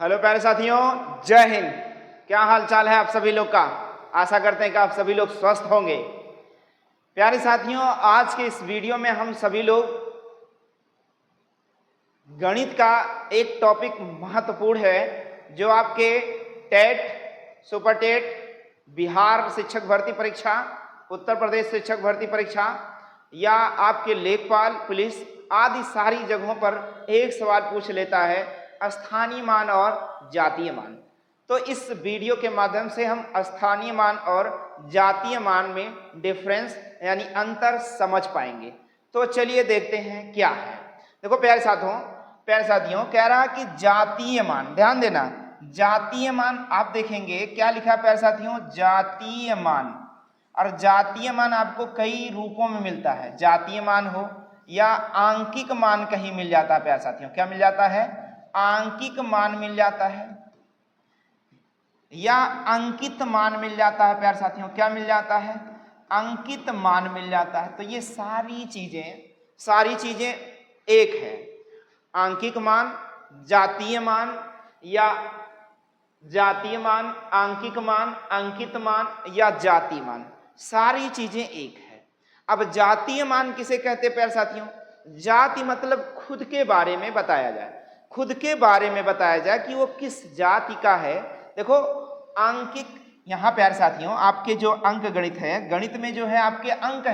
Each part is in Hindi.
हेलो प्यारे साथियों, जय हिंद। क्या हाल चाल है आप सभी लोग का। आशा करते हैं कि आप सभी लोग स्वस्थ होंगे। प्यारे साथियों, आज के इस वीडियो में हम सभी लोग गणित का एक टॉपिक महत्वपूर्ण है जो आपके टेट, सुपर टेट, बिहार शिक्षक भर्ती परीक्षा, उत्तर प्रदेश शिक्षक भर्ती परीक्षा या आपके लेखपाल, पुलिस आदि सारी जगहों पर एक सवाल पूछ लेता है, स्थानीय मान और जातीय मान। तो इस वीडियो के माध्यम से हम स्थानीय मान और जातीय मान में डिफरेंस यानी अंतर समझ पाएंगे। तो चलिए देखते हैं क्या है। देखो प्यारे साथियों कह रहा कि जातीय मान, ध्यान देना, जातीय मान आप देखेंगे क्या लिखा है प्यारे साथियों, जातीय मान। और जातीय मान आपको कई रूपों में मिलता है, जातीय मान हो या आंकिक मान कहीं मिल जाता है प्यारे साथियों। क्या मिल जाता है? आंकिक मान मिल जाता है या अंकित मान मिल जाता है प्यारे साथियों। क्या मिल जाता है? अंकित मान मिल जाता है। तो ये सारी चीजें एक है, आंकिक मान, जातीय मान या जातीय मान, आंकिक मान, अंकित मान या जातीय मान, सारी चीजें एक है। अब जातीय मान किसे कहते हैं प्यारे साथियों? जाति मतलब खुद के बारे में बताया जाए, खुद के बारे में बताया जाए कि वो किस जाति का है। देखो आंकिक, यहाँ प्यारे साथियों आपके जो अंक गणित है, गणित में जो है आपके अंक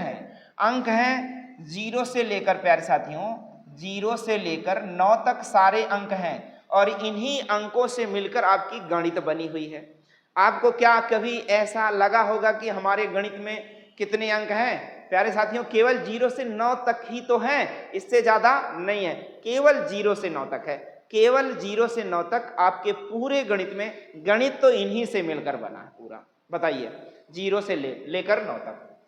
हैं 0 से लेकर प्यारे साथियों 0 से लेकर 9 तक सारे अंक हैं और इन्हीं अंकों से मिलकर आपकी गणित बनी हुई है। आपको क्या कभी ऐसा लगा होगा कि हमारे गणित में कितने अंक हैं? प्यारे साथियों केवल 0 से 9 तक ही तो हैं, इससे ज्यादा नहीं है, केवल 0 से 9 तक है, केवल 0 से 9 तक आपके पूरे गणित में। गणित तो इन्हीं से मिलकर बना है पूरा। बताइए 0 से लेकर 9 तक।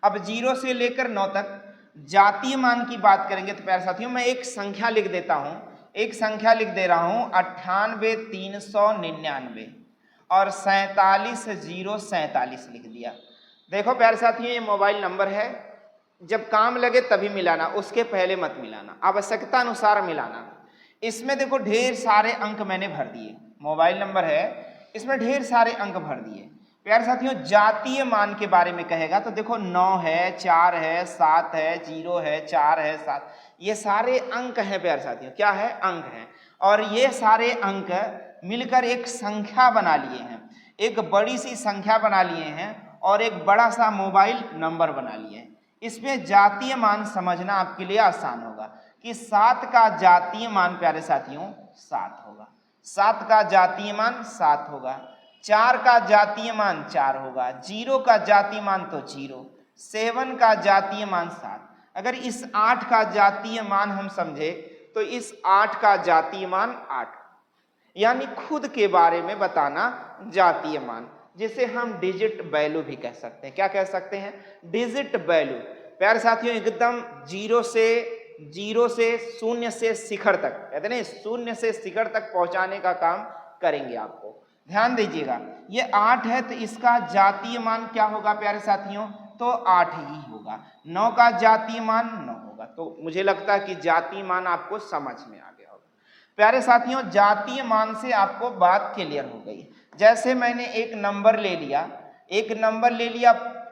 अब 0 से लेकर 9 तक जातीय मान की बात करेंगे तो प्यारे साथियों मैं एक संख्या लिख देता हूं, एक संख्या लिख दे रहा हूं 98,399 और 47,047 लिख दिया। देखो प्यारे साथियों ये मोबाइल नंबर है, जब काम लगे तभी मिलाना, उसके पहले मत मिलाना, आवश्यकता अनुसार मिलाना। इसमें देखो ढेर सारे अंक मैंने भर दिए, मोबाइल नंबर है इसमें ढेर सारे अंक भर दिए। प्यारे साथियों जातीय मान के बारे में कहेगा तो देखो 9 है, 4 है, 7 है, 0 है, 4 है, 7, ये सारे अंक हैं प्यारे साथियों। क्या है? अंक हैं। और ये सारे अंक मिलकर एक संख्या बना लिए हैं, एक बड़ी सी संख्या बना लिए हैं और एक बड़ा सा मोबाइल नंबर बना लिए हैं। इसमें जातीय मान समझना आपके लिए आसान होगा कि 7 का जातीय मान प्यारे साथियों 7 होगा, 7 का जातीय मान 7 होगा, 4 का जातीय मान 4 होगा, 0 का जातीय मान तो 0, 7 का जातीय मान 7। अगर इस 8 का जातीय मान हम समझे तो इस 8 का जातीय मान 8, यानी खुद के बारे में बताना जातीय मान, जिसे हम डिजिट वैल्यू भी कह सकते हैं। क्या कह सकते हैं? Digit value. प्यारे साथियों एकदम 0 से शून्य से शिखर तक, कहते हैं 0 से शिखर तक पहुंचाने का काम करेंगे आपको। ध्यान दीजिएगा ये 8 है तो इसका जातीय मान क्या होगा प्यारे साथियों? तो 8 ही होगा। 9 का जातीय मान 9 होगा। तो मुझे लगता है कि जातीय मान आपको समझ में आ गया होगा। प्यारे साथियों जातीय मान से आपको बात क्लियर हो गई। जैसे मैंने एक नंबर ले लिया,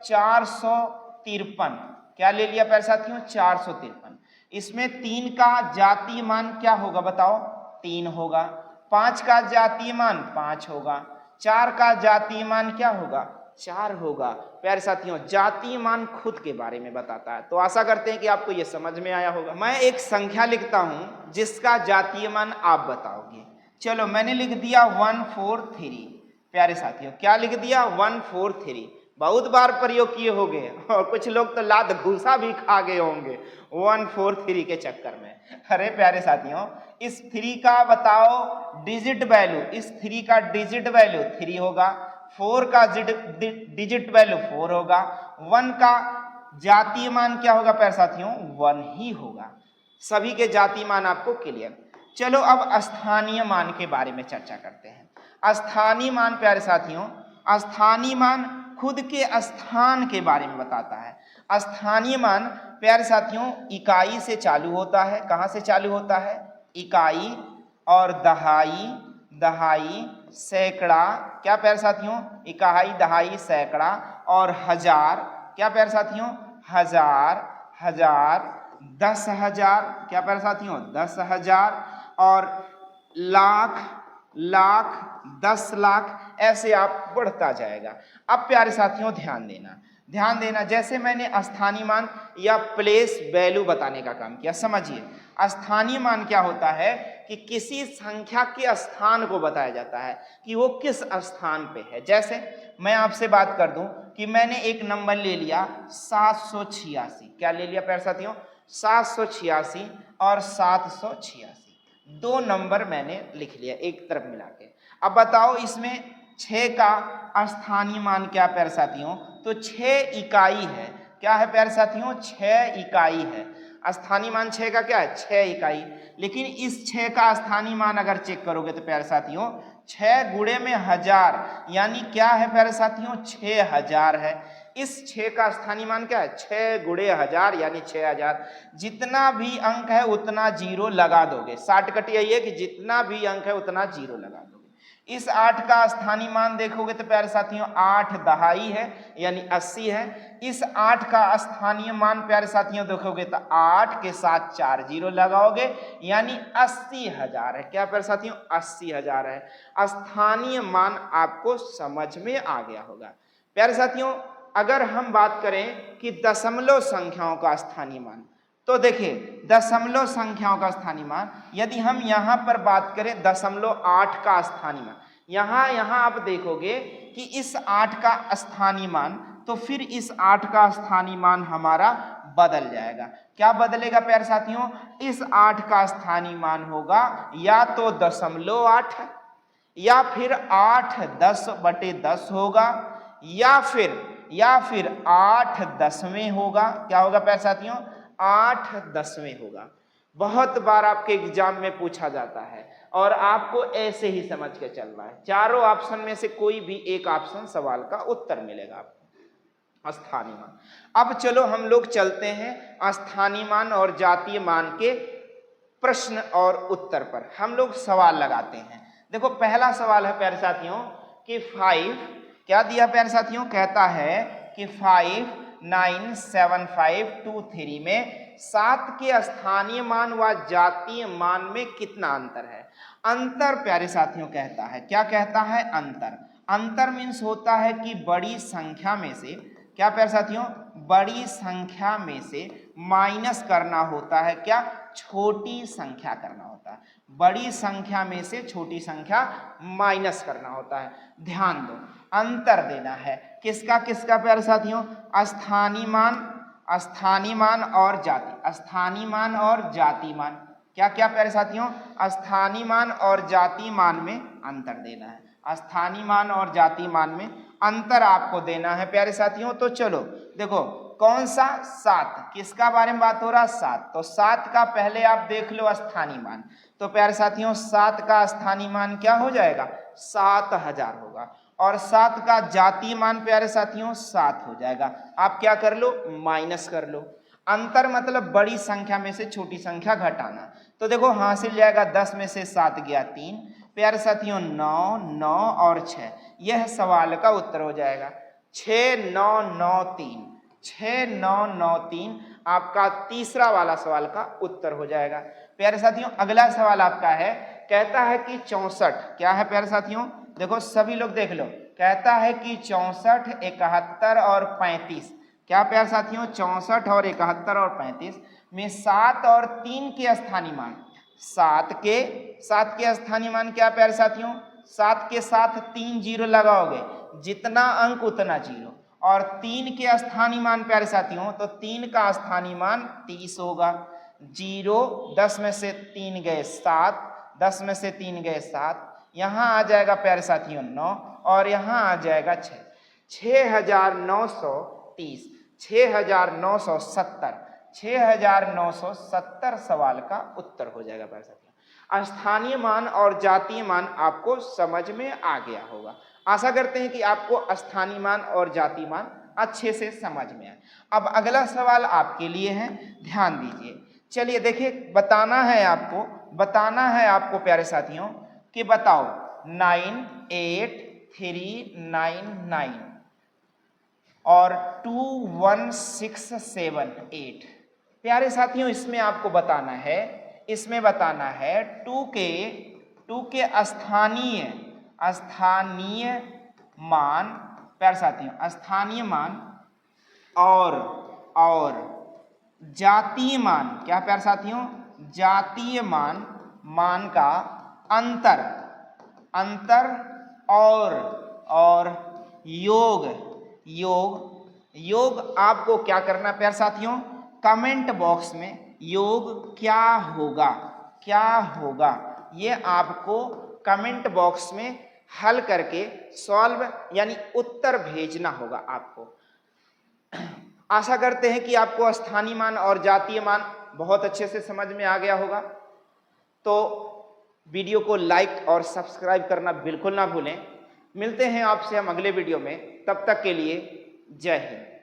453, क्या ले लिया प्यारे साथियों? 453। इसमें 3 का जातीय मान क्या होगा बताओ? 3 होगा। 5 का जातीय मान 5 होगा। 4 का जातीय मान क्या होगा? 4 होगा। प्यारे साथियों जातीय मान खुद के बारे में बताता है। तो आशा करते हैं कि आपको यह समझ में आया होगा। मैं एक संख्या लिखता हूं जिसका जातीय मान आप बताओगे। चलो मैंने लिख दिया 143। प्यारे साथियों क्या लिख दिया? 143। बहुत बार प्रयोग किए होंगे और कुछ लोग तो लात घूसा भी खा गए होंगे 143 के चक्कर में। अरे प्यारे साथियों इस 3 का बताओ डिजिट वैल्यू, इस 3 का डिजिट वैल्यू 3 होगा, 4 का डिजिट वैल्यू 4 होगा, 1 का जातीय मान क्या होगा प्यारे साथियों? 1 ही होगा। सभी के जातीय मान आपको क्लियर। चलो अब स्थानीय मान के बारे में चर्चा करते हैं। स्थानीय मान प्यारे साथियों, स्थानीय मान खुद के स्थान के बारे में बताता है। स्थानीय मान प्यारे साथियों इकाई से चालू होता है। कहां से चालू होता है? इकाई और दहाई दहाई, सैकड़ा, क्या प्यारे साथियों, इकाई, दहाई, सैकड़ा, और हजार, क्या प्यारे साथियों, हजार, हजार, 10,000, क्या प्यारे साथियों, 10,000, और लाख, लाख, 10 लाख, ऐसे आप बढ़ता जाएगा। अब प्यारे साथियों ध्यान देना, ध्यान देना, जैसे मैंने स्थानीय मान या प्लेस वैल्यू बताने का काम किया। समझिए, स्थानीय मान क्या होता है कि किसी संख्या के स्थान को बताया जाता है कि वो किस स्थान पे है। जैसे मैं आपसे बात कर दूं कि मैंने एक नंबर ले लिया 786, क्या ले लिया प्यारे साथियों, 786 और 786, दो नंबर मैंने लिख लिया एक तरफ मिला के। अब बताओ इसमें 6 का स्थानीय मान क्या प्यारे साथियों, तो 6 इकाई है। क्या है प्यारे साथियों, 6 इकाई है। स्थानीय मान 6 का क्या है, 6 इकाई। लेकिन इस 6 का स्थानीय मान अगर चेक करोगे तो प्यारे साथियों 6 गुणे में 1000, यानी क्या है प्यारे साथियों, 6000 है। इस 6 का स्थानीय मान क्या है, 6 गुणे 1000 यानी 6000। जितना भी अंक है उतना जीरो लगा दोगे। शॉर्टकट यही है कि जितना भी अंक है उतना जीरो लगा दोगे। इस 8 का स्थानीय मान देखोगे तो प्यारे साथियों 8 दहाई है यानी 80 है। इस 8 का स्थानीय मान प्यारे साथियों देखोगे तो 8 के साथ 4 जीरो लगाओगे यानी 80,000 है। क्या प्यारे साथियों, 80,000 है। स्थानीय मान आपको समझ में आ गया होगा। प्यारे साथियों अगर हम बात करें कि दशमलव संख्याओं का स्थानीय मान, तो देखिए दशमलव संख्याओं का स्थानीय मान, यदि हम यहाँ पर बात करें 0.8 का स्थानीय मान, यहाँ आप देखोगे कि इस 8 का स्थानीय मान, तो फिर इस 8 का स्थानीय मान हमारा बदल जाएगा। क्या बदलेगा प्यारे साथियों, इस 8 का स्थानीय मान होगा या तो 0.8 या फिर 8 10/10 होगा या फिर 8 दसवें होगा। क्या होगा प्यारे साथियों, 8 दसवें होगा। बहुत बार आपके एग्जाम में पूछा जाता है और आपको ऐसे ही समझ के चलना है। चारों ऑप्शन में से कोई भी एक ऑप्शन सवाल का उत्तर मिलेगा आपको, स्थानीय मान। अब चलो हम लोग चलते हैं स्थानीय मान और जातीय मान के प्रश्न और उत्तर पर। हम लोग सवाल लगाते हैं। देखो पहला सवाल है प्यारे साथियों कि 5, क्या दिया प्यारे साथियों, कहता है कि 59752 में 7 के स्थानीय मान व जातीय मान में कितना अंतर है। अंतर प्यारे साथियों कहता है, क्या कहता है, अंतर। अंतर मीन्स होता है कि बड़ी संख्या में से, क्या प्यारे साथियों, बड़ी संख्या में से माइनस करना होता है, क्या, छोटी संख्या करना होता है। बड़ी संख्या में से छोटी संख्या माइनस करना होता है। ध्यान दो, अंतर देना है किसका किसका प्यारे साथियों, स्थानीय मान और जाति, स्थानीय मान और जाति मान। क्या क्या प्यारे साथियों, स्थानीय मान और जाति मान में अंतर देना है। स्थानीय मान और जाति मान में अंतर आपको देना है प्यारे साथियों। तो चलो देखो कौन सा, 7, किसका बारे में बात हो रहा है, 7। तो 7 का पहले आप देख लो स्थानीय मान। तो प्यारे साथियों 7 का स्थानीय मान क्या हो जाएगा, 7000 होगा। और 7 का जातीय मान प्यारे साथियों 7 हो जाएगा। आप क्या कर लो, माइनस कर लो। अंतर मतलब बड़ी संख्या में से छोटी संख्या घटाना। तो देखो हासिल जाएगा 10 में से 7 गया 3, प्यारे साथियों 9, 9 और 6, यह सवाल का उत्तर हो जाएगा। 6993, 6993 आपका तीसरा वाला सवाल का उत्तर हो जाएगा। प्यारे साथियों अगला सवाल आपका है, कहता है कि 64, क्या है प्यारे साथियों, देखो सभी लोग देख लो, कहता है कि 64, 71 और 35, क्या प्यारे साथियों, 64 और 71 और 35 में 7 और 3 के स्थानीय मान, 7 के स्थानीय मान क्या प्यारे साथियों, 7 के साथ 3 जीरो लगाओगे, जितना अंक उतना जीरो। और 3 के स्थानीय मान प्यारे साथियों, तो 3 का स्थानीय मान 30 होगा। 0, 10 में से 3 गए 7, 10 में से 3 गए 7, यहाँ आ जाएगा प्यारे साथियों 9 और यहाँ आ जाएगा 6, 6930, 6970, 6970 सवाल का उत्तर हो जाएगा प्यारे साथियों। स्थानीय मान और जातीय मान आपको समझ में आ गया होगा। आशा करते हैं कि आपको स्थानीय मान और जातीय मान अच्छे से समझ में आए। अब अगला सवाल आपके लिए है, ध्यान दीजिए। चलिए देखिए बताना है आपको प्यारे साथियों कि बताओ 98399 और 21678। प्यारे साथियों, इसमें आपको बताना है, इसमें बताना है 2 के स्थानीय मान। प्यारे साथियों, स्थानीय मान और जातीय मान। क्या प्यारे साथियों? जातीय मान का अंतर और योग आपको क्या करना प्यारे साथियों? कमेंट बॉक्स में योग क्या होगा ये आपको कमेंट बॉक्स में हल करके सॉल्व यानी उत्तर भेजना होगा आपको। आशा करते हैं कि आपको स्थानीय मान और जातीय मान बहुत अच्छे से समझ में आ गया होगा। तो वीडियो को लाइक और सब्सक्राइब करना बिल्कुल ना भूलें। मिलते हैं आपसे हम अगले वीडियो में, तब तक के लिए जय हिंद।